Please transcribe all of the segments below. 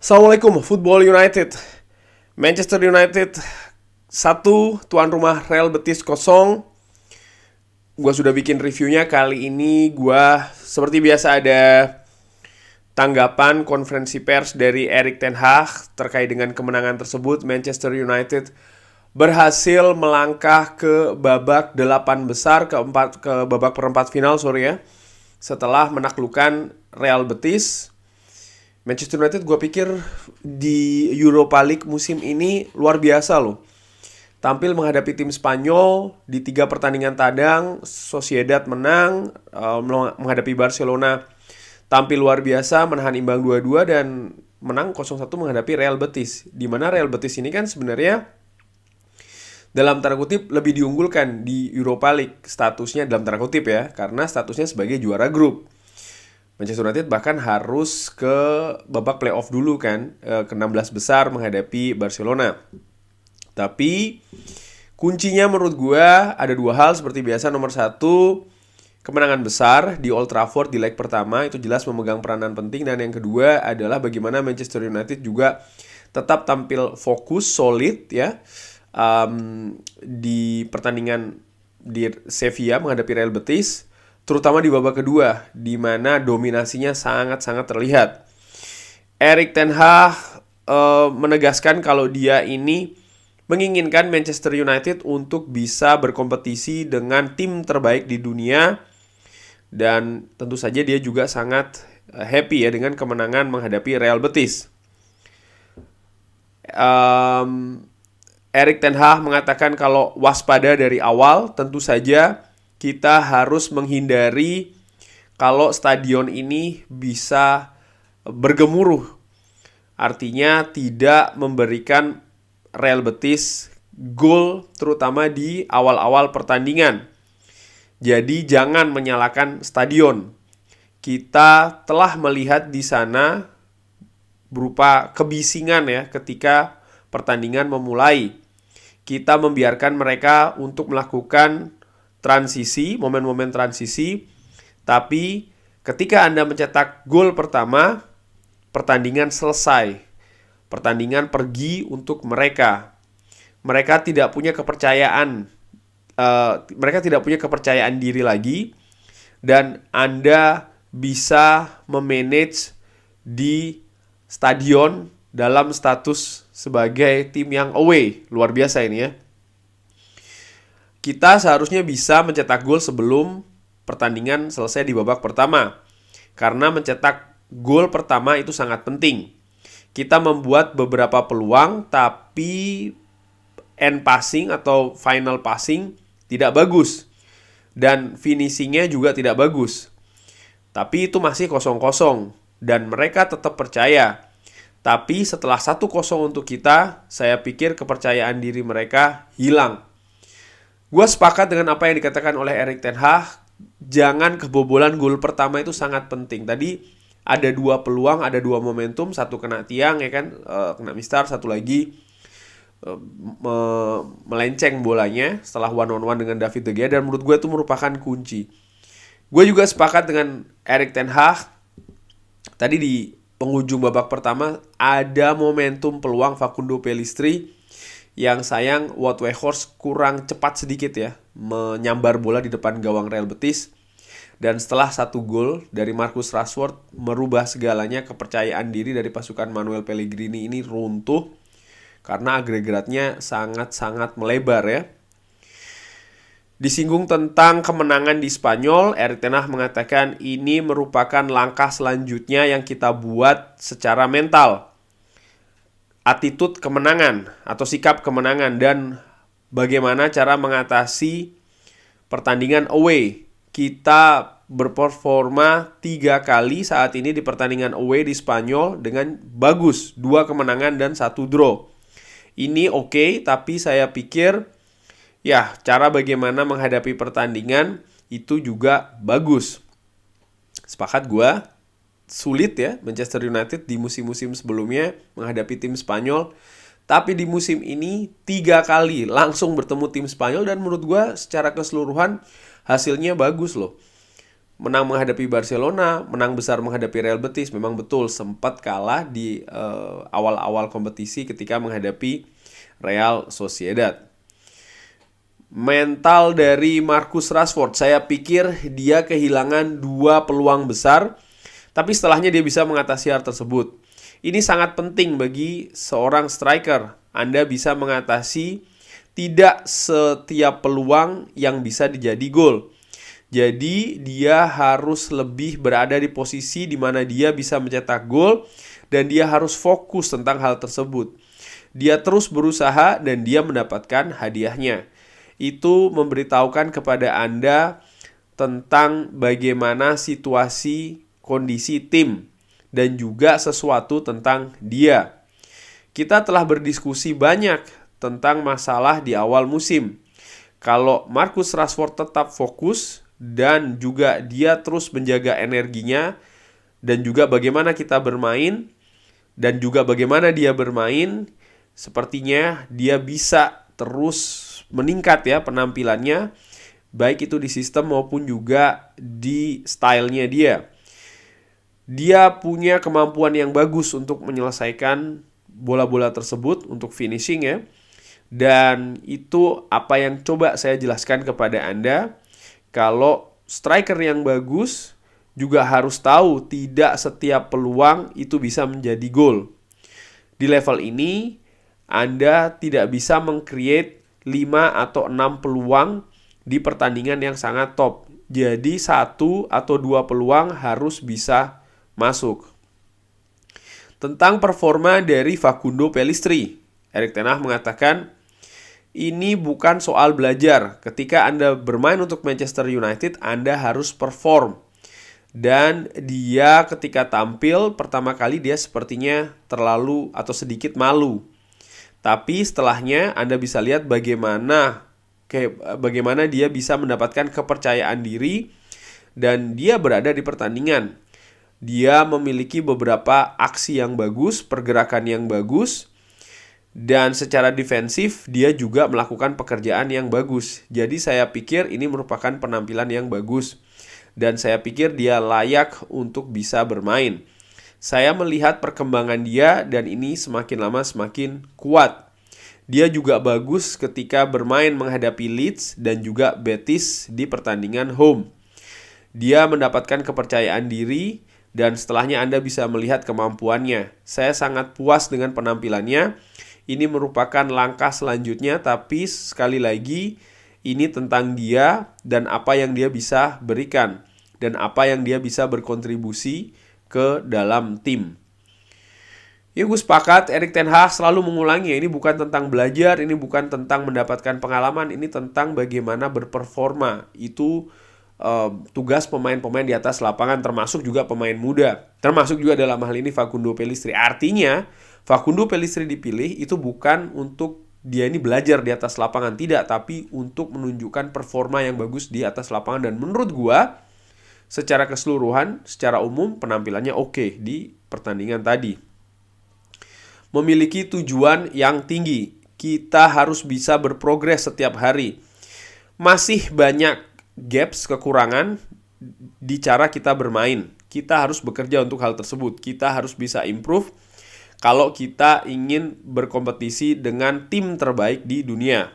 Assalamualaikum, Football United. Manchester United 1, tuan rumah Real Betis 0. Gua sudah bikin reviewnya. Kali ini gua seperti biasa ada tanggapan konferensi pers dari Erik ten Hag terkait dengan kemenangan tersebut. Manchester United berhasil melangkah ke babak 8 besar, ke babak perempat final, setelah menaklukkan Real Betis. Manchester United gue pikir di Europa League musim ini luar biasa loh. Tampil menghadapi tim Spanyol di 3 pertandingan tandang, Sociedad menang, menghadapi Barcelona tampil luar biasa, menahan imbang 2-2 dan menang 0-1 menghadapi Real Betis. Di mana Real Betis ini kan sebenarnya dalam tanda kutip lebih diunggulkan di Europa League, statusnya dalam tanda kutip ya, karena statusnya sebagai juara grup. Manchester United bahkan harus ke babak playoff dulu kan, ke 16 besar menghadapi Barcelona. Tapi kuncinya menurut gue ada 2 hal seperti biasa. Nomor 1, kemenangan besar di Old Trafford di leg pertama itu jelas memegang peranan penting. Dan yang kedua adalah bagaimana Manchester United juga tetap tampil fokus, solid ya, di pertandingan di Sevilla menghadapi Real Betis, terutama di babak kedua, di mana dominasinya sangat-sangat terlihat. Erik ten Hag menegaskan kalau dia ini menginginkan Manchester United untuk bisa berkompetisi dengan tim terbaik di dunia. Dan tentu saja dia juga sangat happy ya dengan kemenangan menghadapi Real Betis. Erik ten Hag mengatakan kalau waspada dari awal, tentu saja kita harus menghindari kalau stadion ini bisa bergemuruh. Artinya tidak memberikan Real Betis gol terutama di awal-awal pertandingan. Jadi jangan menyalahkan stadion. Kita telah melihat di sana berupa kebisingan ya ketika pertandingan memulai. Kita membiarkan mereka untuk melakukan transisi, momen-momen transisi. Tapi ketika Anda mencetak gol pertama, pertandingan selesai. Pertandingan pergi untuk mereka. Mereka tidak punya kepercayaan. Mereka tidak punya kepercayaan diri lagi. Dan Anda bisa memanage di stadion dalam status sebagai tim yang away. Luar biasa ini ya. Kita seharusnya bisa mencetak gol sebelum pertandingan selesai di babak pertama. Karena mencetak gol pertama itu sangat penting. Kita membuat beberapa peluang, tapi end passing atau final passing tidak bagus. Dan finishingnya juga tidak bagus. Tapi itu masih 0-0. Dan mereka tetap percaya. Tapi setelah 1-0 untuk kita, saya pikir kepercayaan diri mereka hilang. Gue sepakat dengan apa yang dikatakan oleh Erik ten Hag. Jangan kebobolan gol pertama itu sangat penting. Tadi ada 2 peluang, ada 2 momentum. Satu kena tiang ya kan, kena mistar. Satu lagi melenceng bolanya setelah one on one dengan David De Gea. Dan menurut gue itu merupakan kunci. Gue juga sepakat dengan Erik ten Hag. Tadi di penghujung babak pertama ada momentum peluang Facundo Pellistri yang sayang Wout Weghorst kurang cepat sedikit ya menyambar bola di depan gawang Real Betis. Dan setelah 1 gol dari Marcus Rashford merubah segalanya. Kepercayaan diri dari pasukan Manuel Pellegrini ini runtuh karena agregatnya sangat-sangat melebar ya. Disinggung tentang kemenangan di Spanyol, Erik ten Hag mengatakan ini merupakan langkah selanjutnya yang kita buat secara mental. Attitude kemenangan atau sikap kemenangan dan bagaimana cara mengatasi pertandingan away. Kita berperforma 3 kali saat ini di pertandingan away di Spanyol dengan bagus, 2 kemenangan dan 1 draw. Ini oke, tapi saya pikir ya cara bagaimana menghadapi pertandingan itu juga bagus. Sepakat gue. Sulit ya Manchester United di musim-musim sebelumnya menghadapi tim Spanyol. Tapi di musim ini 3 kali langsung bertemu tim Spanyol. Dan menurut gue secara keseluruhan hasilnya bagus loh. menang menghadapi Barcelona, menang besar menghadapi Real Betis. Memang betul sempat kalah di awal-awal kompetisi ketika menghadapi Real Sociedad. Mental dari Marcus Rashford, saya pikir dia kehilangan 2 peluang besar, tapi setelahnya dia bisa mengatasi hal tersebut. Ini sangat penting bagi seorang striker. Anda bisa mengatasi tidak setiap peluang yang bisa dijadi gol. Jadi dia harus lebih berada di posisi di mana dia bisa mencetak gol dan dia harus fokus tentang hal tersebut. Dia terus berusaha dan dia mendapatkan hadiahnya. Itu memberitahukan kepada Anda tentang bagaimana situasi kondisi tim dan juga sesuatu tentang dia. Kita telah berdiskusi banyak tentang masalah di awal musim. Kalau Marcus Rashford tetap fokus dan juga dia terus menjaga energinya dan juga bagaimana kita bermain dan juga bagaimana dia bermain, sepertinya dia bisa terus meningkat ya penampilannya, baik itu di sistem maupun juga di stylenya dia. Dia punya kemampuan yang bagus untuk menyelesaikan bola-bola tersebut, untuk finishing ya. Dan itu apa yang coba saya jelaskan kepada Anda. Kalau striker yang bagus juga harus tahu tidak setiap peluang itu bisa menjadi gol. Di level ini Anda tidak bisa meng-create 5 atau 6 peluang di pertandingan yang sangat top. Jadi 1 atau 2 peluang harus bisa masuk. Tentang performa dari Facundo Pellistri, Erik ten Hag mengatakan, ini bukan soal belajar. Ketika Anda bermain untuk Manchester United, Anda harus perform. Dan dia ketika tampil pertama kali dia sepertinya terlalu atau sedikit malu. Tapi setelahnya Anda bisa lihat bagaimana dia bisa mendapatkan kepercayaan diri dan dia berada di pertandingan. Dia memiliki beberapa aksi yang bagus, pergerakan yang bagus, dan secara defensif dia juga melakukan pekerjaan yang bagus. Jadi saya pikir ini merupakan penampilan yang bagus dan saya pikir dia layak untuk bisa bermain. Saya melihat perkembangan dia dan ini semakin lama semakin kuat. Dia juga bagus ketika bermain menghadapi Leeds dan juga Betis di pertandingan home. Dia mendapatkan kepercayaan diri dan setelahnya Anda bisa melihat kemampuannya. Saya sangat puas dengan penampilannya. Ini merupakan langkah selanjutnya, tapi sekali lagi ini tentang dia dan apa yang dia bisa berikan dan apa yang dia bisa berkontribusi ke dalam tim. Ya, gue sepakat, Erik ten Hag selalu mengulangi, ini bukan tentang belajar, ini bukan tentang mendapatkan pengalaman, ini tentang bagaimana berperforma. Itu tugas pemain-pemain di atas lapangan, termasuk juga pemain muda, termasuk juga dalam hal ini Facundo Pellistri. Artinya Facundo Pellistri dipilih itu bukan untuk dia ini belajar di atas lapangan, tidak, tapi untuk menunjukkan performa yang bagus di atas lapangan. Dan menurut gue secara keseluruhan, secara umum penampilannya oke di pertandingan tadi. Memiliki tujuan yang tinggi. Kita harus bisa berprogres setiap hari. Masih banyak gaps, kekurangan di cara kita bermain. Kita harus bekerja untuk hal tersebut. Kita harus bisa improve kalau kita ingin berkompetisi dengan tim terbaik di dunia.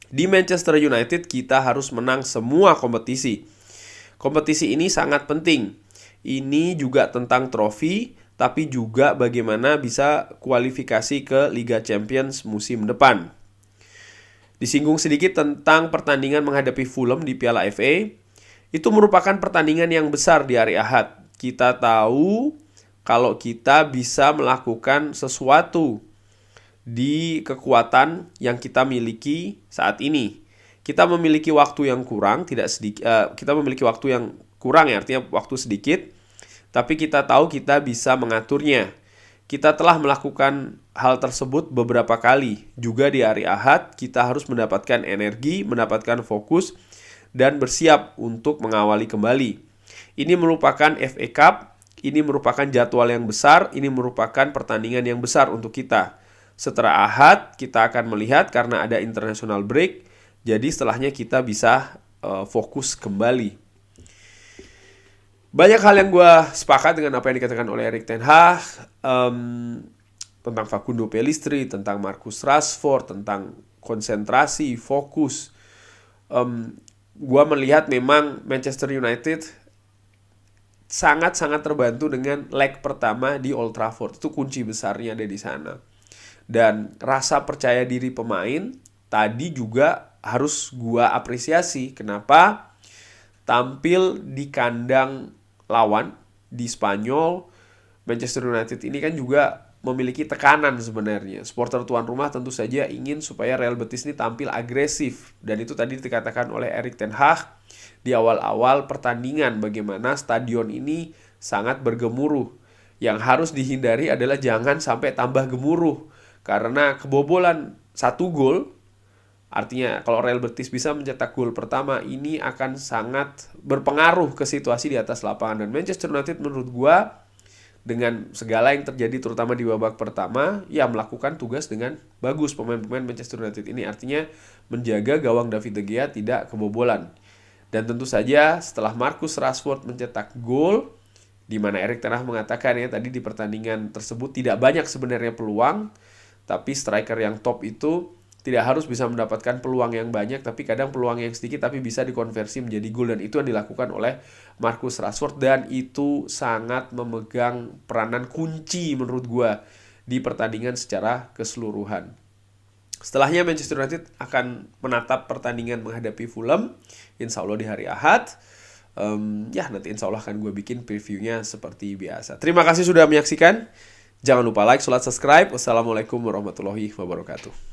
Di Manchester United kita harus menang semua kompetisi. Kompetisi ini sangat penting. Ini juga tentang trofi, tapi juga bagaimana bisa kualifikasi ke Liga Champions musim depan. Disinggung sedikit tentang pertandingan menghadapi Fulham di Piala FA. Itu merupakan pertandingan yang besar di hari Ahad. Kita tahu kalau kita bisa melakukan sesuatu di kekuatan yang kita miliki saat ini. Kita memiliki waktu yang kurang, kita memiliki waktu yang kurang ya, artinya waktu sedikit, tapi kita tahu kita bisa mengaturnya. Kita telah melakukan hal tersebut beberapa kali. Juga di hari Ahad, kita harus mendapatkan energi, mendapatkan fokus, dan bersiap untuk mengawali kembali. Ini merupakan FA Cup, ini merupakan jadwal yang besar, ini merupakan pertandingan yang besar untuk kita. Setelah Ahad, kita akan melihat karena ada international break, jadi setelahnya kita bisa fokus kembali. Banyak hal yang gue sepakat dengan apa yang dikatakan oleh Erik ten Hag, tentang Facundo Pellistri, tentang Marcus Rashford, tentang konsentrasi, fokus. Gue melihat memang Manchester United sangat-sangat terbantu dengan leg pertama di Old Trafford. Itu kunci besarnya ada di sana. Dan rasa percaya diri pemain tadi juga harus gua apresiasi. Kenapa? Tampil di kandang lawan di Spanyol, Manchester United ini kan juga memiliki tekanan sebenarnya. Supporter tuan rumah tentu saja ingin supaya Real Betis ini tampil agresif. Dan itu tadi dikatakan oleh Erik ten Hag di awal-awal pertandingan, bagaimana stadion ini sangat bergemuruh. Yang harus dihindari adalah jangan sampai tambah gemuruh, karena kebobolan satu gol, artinya kalau Real Betis bisa mencetak gol pertama, ini akan sangat berpengaruh ke situasi di atas lapangan. Dan Manchester United menurut gua dengan segala yang terjadi terutama di babak pertama, ya melakukan tugas dengan bagus pemain-pemain Manchester United ini. Artinya menjaga gawang David De Gea tidak kebobolan. Dan tentu saja setelah Marcus Rashford mencetak gol, di mana Erik ten Hag mengatakan ya tadi di pertandingan tersebut tidak banyak sebenarnya peluang, tapi striker yang top itu tidak harus bisa mendapatkan peluang yang banyak, tapi kadang peluang yang sedikit tapi bisa dikonversi menjadi gol. Dan itu yang dilakukan oleh Marcus Rashford, dan itu sangat memegang peranan kunci menurut gue di pertandingan secara keseluruhan. Setelahnya Manchester United akan menatap pertandingan menghadapi Fulham, insya Allah di hari Ahad. Ya nanti insya Allah akan gue bikin previewnya seperti biasa. Terima kasih sudah menyaksikan. Jangan lupa like, subscribe. Wassalamualaikum warahmatullahi wabarakatuh.